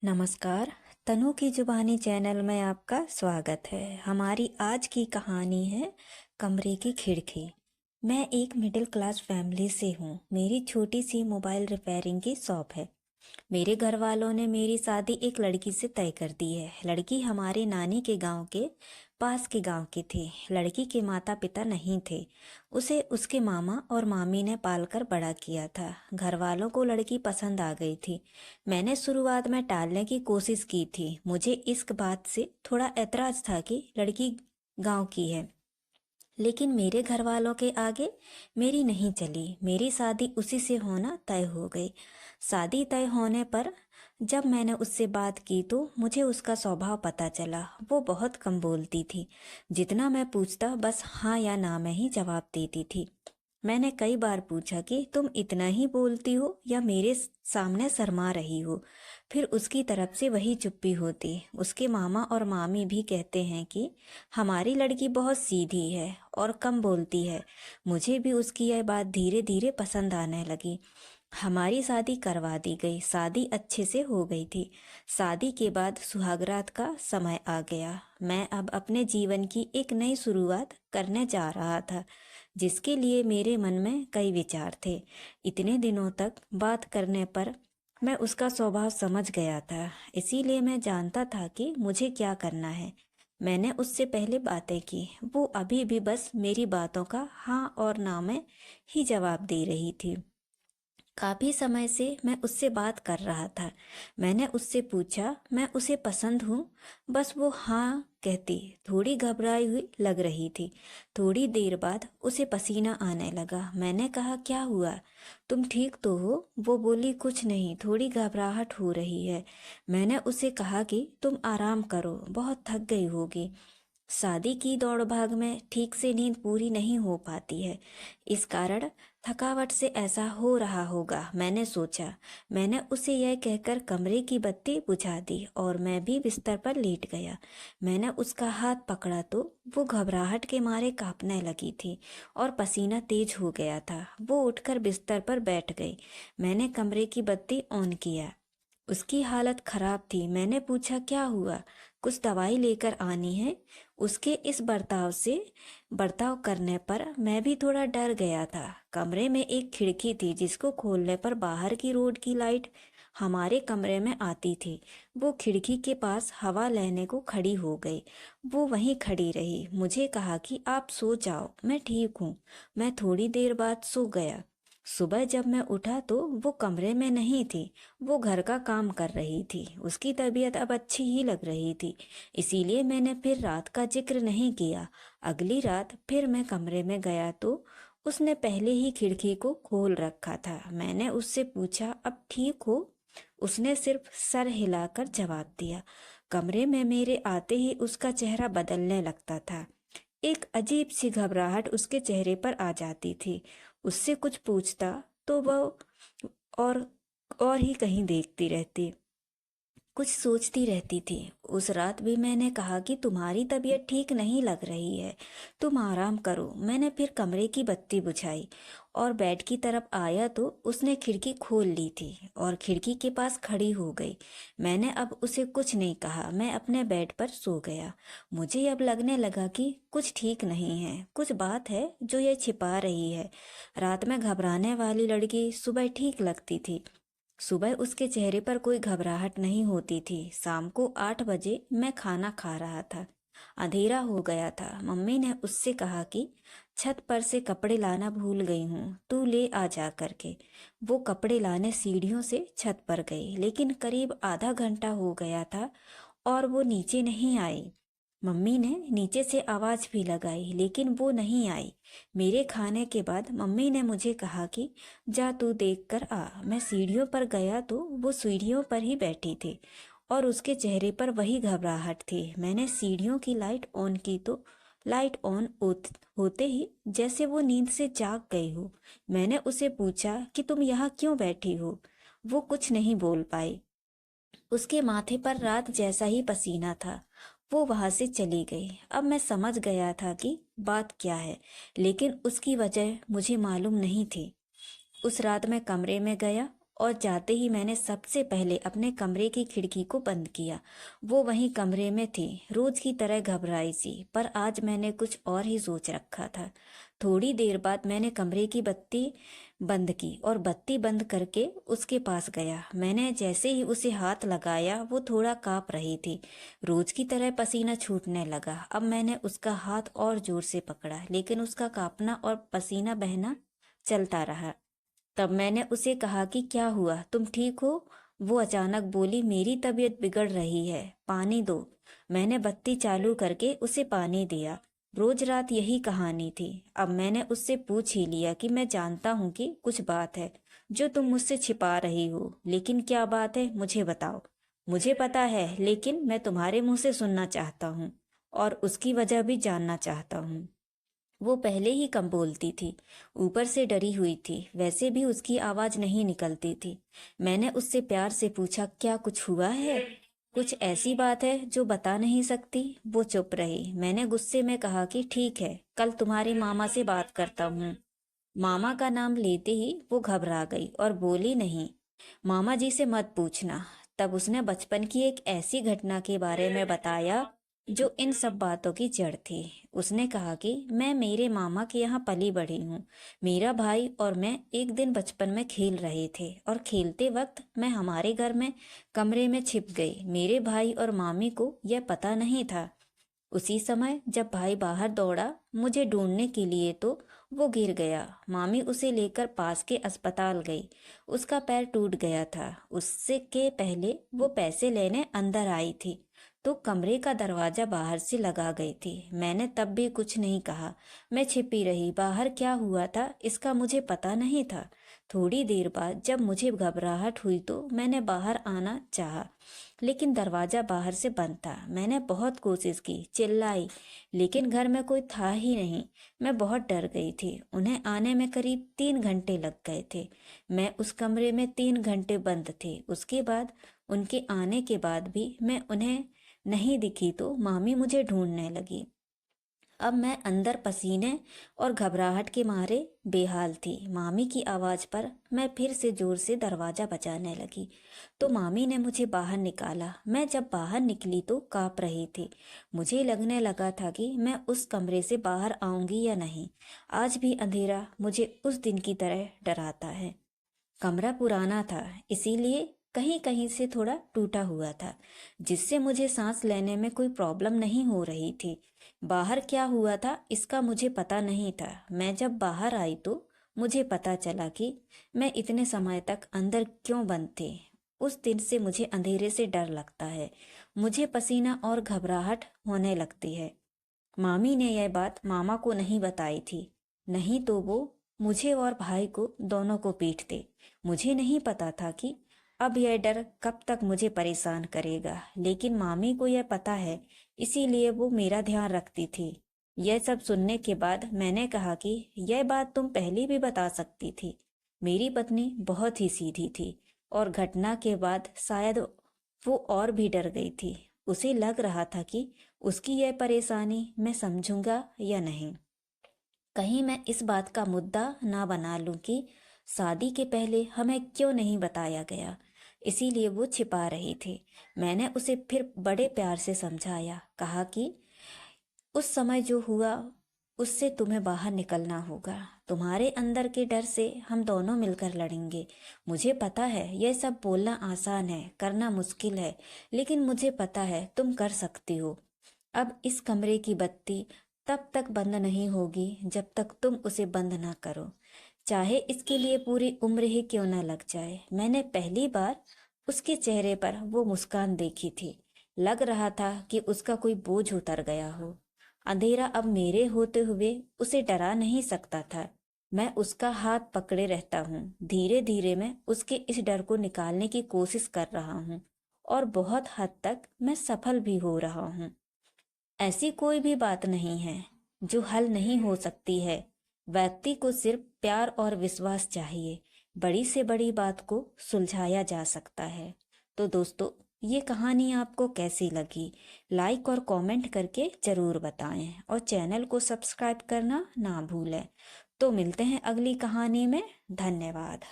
नमस्कार। तनु की जुबानी चैनल में आपका स्वागत है। हमारी आज की कहानी है कमरे की खिड़की। मैं एक मिडिल क्लास फैमिली से हूँ। मेरी छोटी सी मोबाइल रिपेयरिंग की शॉप है। मेरे घर वालों ने मेरी शादी एक लड़की से तय कर दी है। लड़की हमारे नानी के गांव के पास के गांव की थी। लड़की के माता पिता नहीं थे। उसे उसके मामा और मामी ने पालकर बड़ा किया था। घर वालों को लड़की पसंद आ गई थी। मैंने शुरुआत में टालने की कोशिश की थी। मुझे इस बात से थोड़ा ऐतराज था कि लड़की गांव की है, लेकिन मेरे घर वालों के आगे मेरी नहीं चली। मेरी शादी उसी से होना तय हो गई। शादी तय होने पर जब मैंने उससे बात की तो मुझे उसका स्वभाव पता चला। वो बहुत कम बोलती थी। जितना मैं पूछता बस हाँ या ना में ही जवाब देती थी। मैंने कई बार पूछा कि तुम इतना ही बोलती हो या मेरे सामने शर्मा रही हो। फिर उसकी तरफ से वही चुप्पी होती। उसके मामा और मामी भी कहते हैं कि हमारी लड़की बहुत सीधी है और कम बोलती है। मुझे भी उसकी यह बात धीरे धीरे पसंद आने लगी। हमारी शादी करवा दी गई। शादी अच्छे से हो गई थी। शादी के बाद सुहागरात का समय आ गया। मैं अब अपने जीवन की एक नई शुरुआत करने जा रहा था, जिसके लिए मेरे मन में कई विचार थे। इतने दिनों तक बात करने पर मैं उसका स्वभाव समझ गया था, इसीलिए मैं जानता था कि मुझे क्या करना है। मैंने उससे पहले बातें की। वो अभी भी बस मेरी बातों का हाँ और ना में ही जवाब दे रही थी। काफी समय से मैं उससे बात कर रहा था। मैंने उससे पूछा मैं उसे पसंद हूँ। बस वो हाँ कहती। थोड़ी घबराई हुई लग रही थी। थोड़ी देर बाद उसे पसीना आने लगा। मैंने कहा क्या हुआ, तुम ठीक तो हो? वो बोली कुछ नहीं, थोड़ी घबराहट हो रही है। मैंने उसे कहा कि तुम आराम करो, बहुत थक गई होगी। शादी की दौड़ भाग में ठीक से नींद पूरी नहीं हो पाती है, इस कारण थकावट से ऐसा हो रहा होगा, मैंने सोचा। मैंने उसे यह कहकर कमरे की बत्ती बुझा दी और मैं भी बिस्तर पर लेट गया। मैंने उसका हाथ पकड़ा तो वो घबराहट के मारे कांपने लगी थी और पसीना तेज हो गया था। वो उठकर बिस्तर पर बैठ गई। मैंने कमरे की बत्ती ऑन किया। उसकी हालत खराब थी। मैंने पूछा क्या हुआ, कुछ दवाई लेकर आनी है? उसके इस बर्ताव करने पर मैं भी थोड़ा डर गया था। कमरे में एक खिड़की थी जिसको खोलने पर बाहर की रोड की लाइट हमारे कमरे में आती थी। वो खिड़की के पास हवा लेने को खड़ी हो गई। वो वहीं खड़ी रही। मुझे कहा कि आप सो जाओ, मैं ठीक हूँ। मैं थोड़ी देर बाद सो गया। सुबह जब मैं उठा तो वो कमरे में नहीं थी। वो घर का काम कर रही थी। उसकी तबीयत अब अच्छी ही लग रही थी, इसीलिए मैंने फिर रात का जिक्र नहीं किया। अगली रात फिर मैं कमरे में गया तो उसने पहले ही खिड़की को खोल रखा था। मैंने उससे पूछा अब ठीक हो? उसने सिर्फ सर हिलाकर जवाब दिया। कमरे में मेरे आते ही उसका चेहरा बदलने लगता था। एक अजीब सी घबराहट उसके चेहरे पर आ जाती थी। उससे कुछ पूछता तो वह और और ही कहीं देखती रहती, कुछ सोचती रहती थी। उस रात भी मैंने कहा कि तुम्हारी तबीयत ठीक नहीं लग रही है, तुम आराम करो। मैंने फिर कमरे की बत्ती बुझाई और बेड की तरफ आया तो उसने खिड़की खोल ली थी और खिड़की के पास खड़ी हो गई। मैंने अब उसे कुछ नहीं कहा। मैं अपने बेड पर सो गया। मुझे अब लगने लगा कि कुछ ठीक नहीं है, कुछ बात है जो ये छिपा रही है। रात में घबराने वाली लड़की सुबह ठीक लगती थी। सुबह उसके चेहरे पर कोई घबराहट नहीं होती थी। शाम को 8 बजे मैं खाना खा रहा था। अंधेरा हो गया था। मम्मी ने उससे कहा कि छत पर से कपड़े लाना भूल गई हूँ, तू ले आ जा करके। वो कपड़े लाने सीढ़ियों से छत पर गई, लेकिन करीब आधा घंटा हो गया था और वो नीचे नहीं आई। मम्मी ने नीचे से आवाज भी लगाई, लेकिन वो नहीं आई। मेरे खाने के बाद मम्मी ने मुझे कहा कि जा तू देख कर आ। मैं सीढ़ियों पर गया तो वो सीढ़ियों पर ही बैठी थी और उसके चेहरे पर वही घबराहट थी। मैंने सीढ़ियों की लाइट ऑन की तो लाइट ऑन होते ही जैसे वो नींद से जाग गई हो। मैंने उसे पूछा कि तुम यहाँ क्यों बैठी हो? वो कुछ नहीं बोल पाई। उसके माथे पर रात जैसा ही पसीना था। वो वहां से चली गई। अब मैं समझ गया था कि बात क्या है, लेकिन उसकी वजह मुझे मालूम नहीं थी। उस रात मैं कमरे में गया और जाते ही मैंने सबसे पहले अपने कमरे की खिड़की को बंद किया। वो वहीं कमरे में थी, रोज की तरह घबराई सी, पर आज मैंने कुछ और ही सोच रखा था। थोड़ी देर बाद मैंने कमरे की बत्ती बंद की और बत्ती बंद करके उसके पास गया। मैंने जैसे ही उसे हाथ लगाया वो थोड़ा काँप रही थी। रोज की तरह पसीना छूटने लगा। अब मैंने उसका हाथ और जोर से पकड़ा, लेकिन उसका कांपना और पसीना बहना चलता रहा। तब मैंने उसे कहा कि क्या हुआ, तुम ठीक हो? वो अचानक बोली, मेरी तबीयत बिगड़ रही है, पानी दो। मैंने बत्ती चालू करके उसे पानी दिया। रोज रात यही कहानी थी। अब मैंने उससे पूछ ही लिया कि मैं जानता हूँ कि कुछ बात है जो तुम मुझसे छिपा रही हो, लेकिन क्या बात है मुझे बताओ। मुझे पता है, लेकिन मैं तुम्हारे मुंह से सुनना चाहता हूँ और उसकी वजह भी जानना चाहता हूँ। वो पहले ही कम बोलती थी, ऊपर से डरी हुई थी, वैसे भी उसकी आवाज नहीं निकलती थी। मैंने उससे प्यार से पूछा, क्या कुछ हुआ है? कुछ ऐसी बात है जो बता नहीं सकती? वो चुप रही। मैंने गुस्से में कहा कि ठीक है, कल तुम्हारी मामा से बात करता हूँ। मामा का नाम लेते ही वो घबरा गई और बोली, नहीं, मामा जी से मत पूछना। तब उसने बचपन की एक ऐसी घटना के बारे में बताया जो इन सब बातों की जड़ थी। उसने कहा कि मैं मेरे मामा के यहाँ पली बढ़ी हूँ। मेरा भाई और मैं एक दिन बचपन में खेल रहे थे और खेलते वक्त मैं हमारे घर में कमरे में छिप गई। मेरे भाई और मामी को यह पता नहीं था। उसी समय जब भाई बाहर दौड़ा मुझे ढूंढने के लिए तो वो गिर गया। मामी उसे लेकर पास के अस्पताल गई। उसका पैर टूट गया था। उससे के पहले वो पैसे लेने अंदर आई थी तो कमरे का दरवाजा बाहर से लगा गई थी। मैंने तब भी कुछ नहीं कहा। मैं छिपी रही। बाहर क्या हुआ था इसका मुझे पता नहीं था। थोड़ी देर बाद जब मुझे घबराहट हुई तो मैंने बाहर आना चाहा, लेकिन दरवाजा बाहर से बंद था। मैंने बहुत कोशिश की, चिल्लाई, लेकिन घर में कोई था ही नहीं। मैं बहुत डर गई थी। उन्हें आने में करीब 3 घंटे लग गए थे। मैं उस कमरे में 3 घंटे बंद थी। उसके बाद उनके आने के बाद भी मैं उन्हें नहीं दिखी तो मामी मुझे ढूंढने लगी। अब मैं अंदर पसीने और घबराहट के मारे बेहाल थी। मामी की आवाज़ पर मैं फिर से जोर से दरवाज़ा बजाने लगी तो मामी ने मुझे बाहर निकाला। मैं जब बाहर निकली तो काँप रही थी। मुझे लगने लगा था कि मैं उस कमरे से बाहर आऊंगी या नहीं। आज भी अंधेरा मुझे उस दिन की तरह डराता है। कमरा पुराना था, इसीलिए कहीं कहीं से थोड़ा टूटा हुआ था, जिससे मुझे सांस लेने में कोई प्रॉब्लम नहीं हो रही थी। बाहर क्या हुआ था इसका मुझे पता नहीं था। मैं जब बाहर आई तो मुझे पता चला कि मैं इतने समय तक अंदर क्यों बंद थी। उस दिन से मुझे अंधेरे से डर लगता है। मुझे पसीना और घबराहट होने लगती है। मामी ने यह बात मामा को नहीं बताई थी, नहीं तो वो मुझे और भाई को दोनों को पीटते। मुझे नहीं पता था कि अब यह डर कब तक मुझे परेशान करेगा, लेकिन मामी को यह पता है, इसीलिए वो मेरा ध्यान रखती थी। यह सब सुनने के बाद मैंने कहा कि यह बात तुम पहले भी बता सकती थी। मेरी पत्नी बहुत ही सीधी थी और घटना के बाद शायद वो और भी डर गई थी। उसे लग रहा था कि उसकी यह परेशानी मैं समझूंगा या नहीं। कहीं मैं इस बात का मुद्दा ना बना लूं कि शादी के पहले हमें क्यों नहीं बताया गया, इसीलिए वो छिपा रही थी। मैंने उसे फिर बड़े प्यार से समझाया, कहा कि उस समय जो हुआ उससे तुम्हें बाहर निकलना होगा। तुम्हारे अंदर के डर से हम दोनों मिलकर लड़ेंगे। मुझे पता है यह सब बोलना आसान है, करना मुश्किल है, लेकिन मुझे पता है तुम कर सकती हो। अब इस कमरे की बत्ती तब तक बंद नहीं होगी जब तक तुम उसे बंद ना करो, चाहे इसके लिए पूरी उम्र ही क्यों ना लग जाए। मैंने पहली बार उसके चेहरे पर वो मुस्कान देखी थी। लग रहा था कि उसका कोई बोझ उतर गया हो। अंधेरा अब मेरे होते हुए उसे डरा नहीं सकता था। मैं उसका हाथ पकड़े रहता हूँ। धीरे धीरे मैं उसके इस डर को निकालने की कोशिश कर रहा हूँ और बहुत हद तक मैं सफल भी हो रहा हूँ। ऐसी कोई भी बात नहीं है जो हल नहीं हो सकती है। व्यक्ति को सिर्फ प्यार और विश्वास चाहिए। बड़ी से बड़ी बात को सुलझाया जा सकता है। तो दोस्तों, ये कहानी आपको कैसी लगी? लाइक और कमेंट करके जरूर बताएं और चैनल को सब्सक्राइब करना ना भूलें। तो मिलते हैं अगली कहानी में। धन्यवाद।